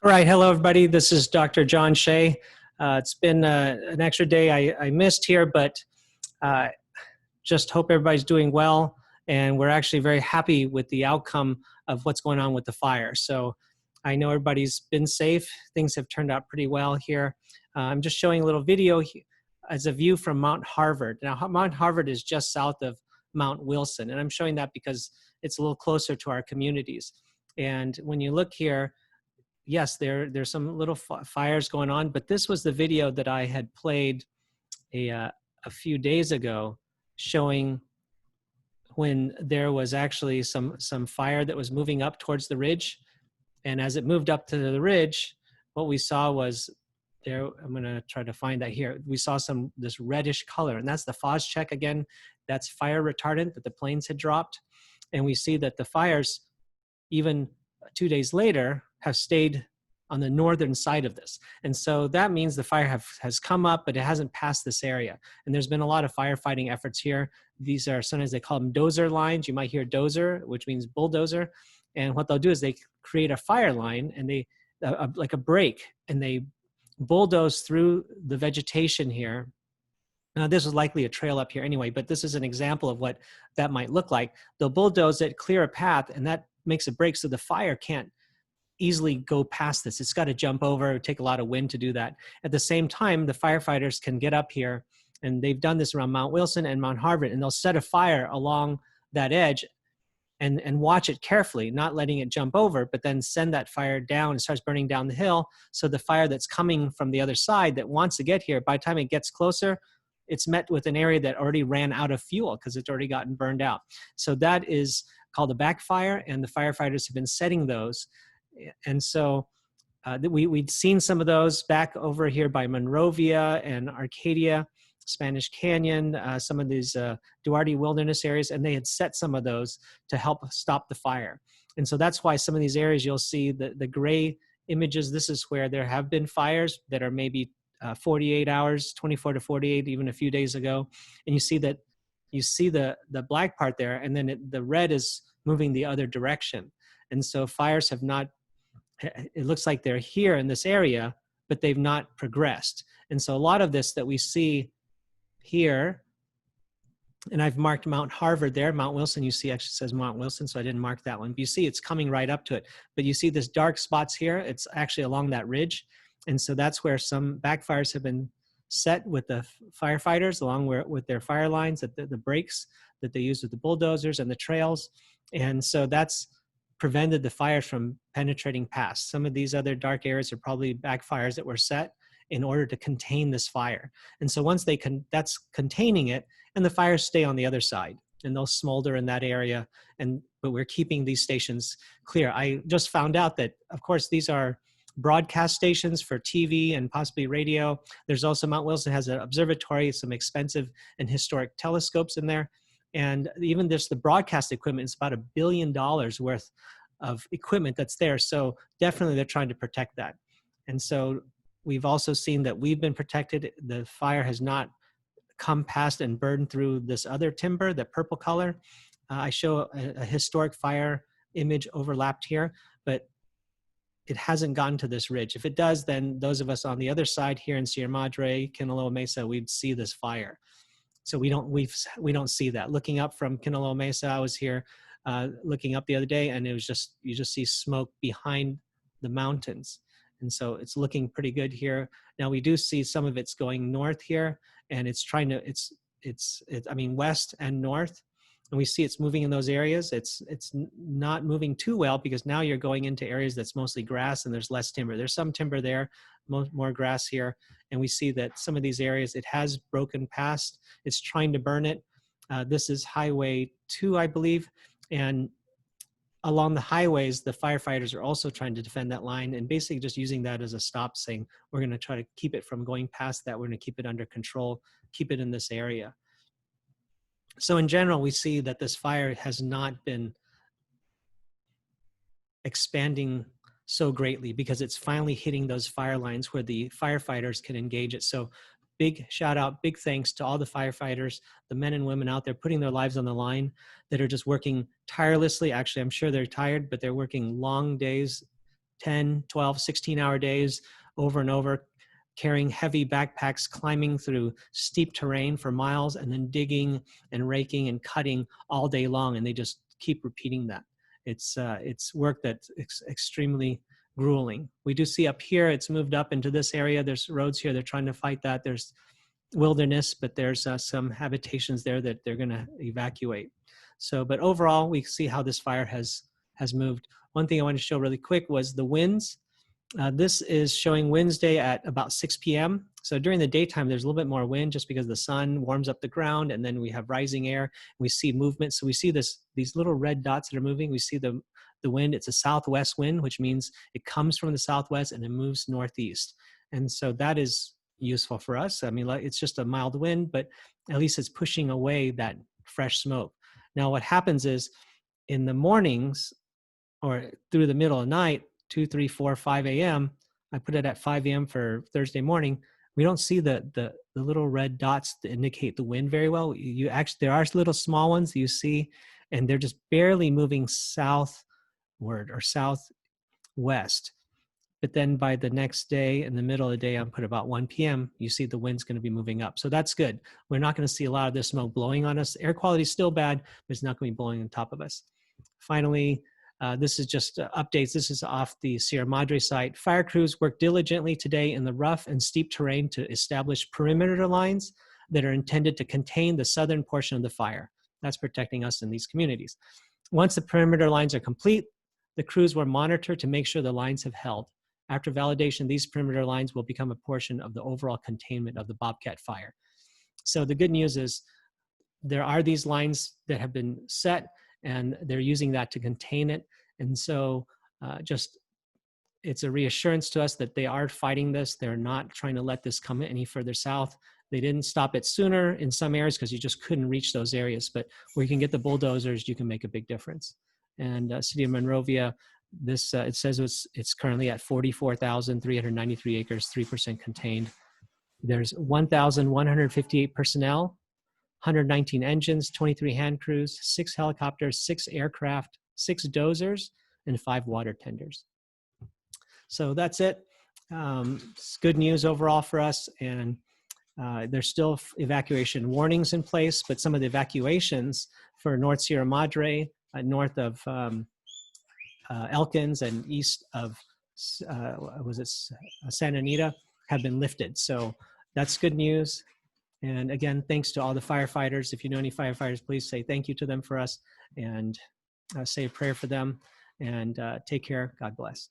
All right, hello everybody. This is Dr. John Shea. It's been an extra day I missed here, but uh, just hope everybody's doing well. And we're actually very happy with the outcome of what's going on with the fire. So I know everybody's been safe. Things have turned out pretty well here. I'm just showing a little video as a view from Mount Harvard. Now, Mount Harvard is just south of Mount Wilson, and I'm showing that because it's a little closer to our communities. And when you look here, yes, there's some little fires going on, but this was the video that I had played a few days ago showing when there was actually some fire that was moving up towards the ridge. And as it moved up to the ridge, what we saw was there, I'm gonna try to find that here. We saw this reddish color, and that's the Phos-Chek again. That's fire retardant that the planes had dropped. And we see that the fires, even 2 days later, have stayed on the northern side of this. And so that means the fire has come up, but it hasn't passed this area. And there's been a lot of firefighting efforts here. These are, sometimes they call them dozer lines. You might hear dozer, which means bulldozer. And what they'll do is they create a fire line, and they, like a break, and they bulldoze through the vegetation here. Now, this is likely a trail up here anyway, but this is an example of what that might look like. They'll bulldoze it, clear a path, and that makes a break so the fire can't easily go past this. It's got to jump over. It would take a lot of wind to do that. At the same time, the firefighters can get up here, and they've done this around Mount Wilson and Mount Harvard, and they'll set a fire along that edge and watch it carefully, not letting it jump over, but then send that fire down and starts burning down the hill. So the fire that's coming from the other side that wants to get here, by the time it gets closer, it's met with an area that already ran out of fuel because it's already gotten burned out. So that is called a backfire, and the firefighters have been setting those. And so we'd seen some of those back over here by Monrovia and Arcadia, Spanish Canyon, some of these Duarte wilderness areas, and they had set some of those to help stop the fire. And so that's why some of these areas you'll see the gray images. This is where there have been fires that are maybe 48 hours, 24 to 48, even a few days ago. And you see that, you see the black part there, and then the red is moving the other direction. And so fires have not, it looks like they're here in this area, but they've not progressed. And so a lot of this that we see here, and I've marked Mount Harvard there, Mount Wilson, you see actually says Mount Wilson, so I didn't mark that one. But you see it's coming right up to it. But you see this dark spots here, it's actually along that ridge. And so that's where some backfires have been set with the firefighters, along with their fire lines, the breaks that they use with the bulldozers and the trails. And so that's prevented the fires from penetrating past. Some of these other dark areas are probably backfires that were set in order to contain this fire. And so once that's containing it, and the fires stay on the other side, and they'll smolder in that area. But we're keeping these stations clear. I just found out that, of course, these are broadcast stations for TV and possibly radio. There's also Mount Wilson has an observatory, some expensive and historic telescopes in there. And even just the broadcast equipment is about $1 billion worth of equipment that's there. So definitely they're trying to protect that. And so we've also seen that we've been protected. The fire has not come past and burned through this other timber, the purple color. I show a historic fire image overlapped here, but it hasn't gotten to this ridge. If it does, then those of us on the other side here in Sierra Madre, Kinaloa Mesa, we'd see this fire. So we don't see that. Looking up from Kinaloa Mesa, I was here looking up the other day, and it was just, you just see smoke behind the mountains. And so it's looking pretty good here. Now we do see some of it's going north here, and it's trying to, I mean, west and north. And we see it's moving in those areas. It's not moving too well because now you're going into areas that's mostly grass and there's less timber. There's some timber there, more grass here. And we see that some of these areas, it has broken past. It's trying to burn it. This is Highway 2, I believe. And along the highways, the firefighters are also trying to defend that line and basically just using that as a stop, saying, we're gonna try to keep it from going past that. We're gonna keep it under control, keep it in this area. So in general, we see that this fire has not been expanding so greatly because it's finally hitting those fire lines where the firefighters can engage it. So big shout out, big thanks to all the firefighters, the men and women out there putting their lives on the line that are just working tirelessly. Actually, I'm sure they're tired, but they're working long days 10, 12, 16-hour days over and over, carrying heavy backpacks, climbing through steep terrain for miles, and then digging and raking and cutting all day long. And they just keep repeating that. It's work that's extremely grueling. We do see up here, it's moved up into this area. There's roads here. They're trying to fight that. There's wilderness, but there's some habitations there that they're going to evacuate. So, but overall, we see how this fire has moved. One thing I want to show really quick was the winds. This is showing Wednesday at about 6 p.m. So during the daytime, there's a little bit more wind just because the sun warms up the ground, and then we have rising air. We see movement. So we see these little red dots that are moving. We see the wind. It's a southwest wind, which means it comes from the southwest and it moves northeast. And so that is useful for us. I mean, it's just a mild wind, but at least it's pushing away that fresh smoke. Now, what happens is in the mornings or through the middle of the night, 2, 3, 4, 5 a.m., I put it at 5 a.m. for Thursday morning, we don't see the little red dots that indicate the wind very well. You actually, there are little small ones that you see, and they're just barely moving southward or southwest. But then by the next day, in the middle of the day, I put about 1 p.m., you see the wind's going to be moving up. So that's good. We're not going to see a lot of this smoke blowing on us. Air quality is still bad, but it's not going to be blowing on top of us. Finally, this is just updates. This is off the Sierra Madre site. Fire crews work diligently today in the rough and steep terrain to establish perimeter lines that are intended to contain the southern portion of the fire. That's protecting us in these communities. Once the perimeter lines are complete, the crews will monitor to make sure the lines have held. After validation, these perimeter lines will become a portion of the overall containment of the BOBCAT fire. So the good news is there are these lines that have been set, and they're using that to contain it. And so it's a reassurance to us that they are fighting this. They're not trying to let this come any further south. They didn't stop it sooner in some areas because you just couldn't reach those areas. But where you can get the bulldozers, you can make a big difference. And City of Monrovia, this it says it's currently at 44,393 acres, 3% contained. There's 1,158 personnel, 119 engines, 23 hand crews, 6 helicopters, 6 aircraft, 6 dozers, and 5 water tenders. So that's it. It's good news overall for us, and there's still evacuation warnings in place, but some of the evacuations for North Sierra Madre, north of Elkins and east of Santa Anita have been lifted. So that's good news. And again, thanks to all the firefighters. If you know any firefighters, please say thank you to them for us, and say a prayer for them, and take care. God bless.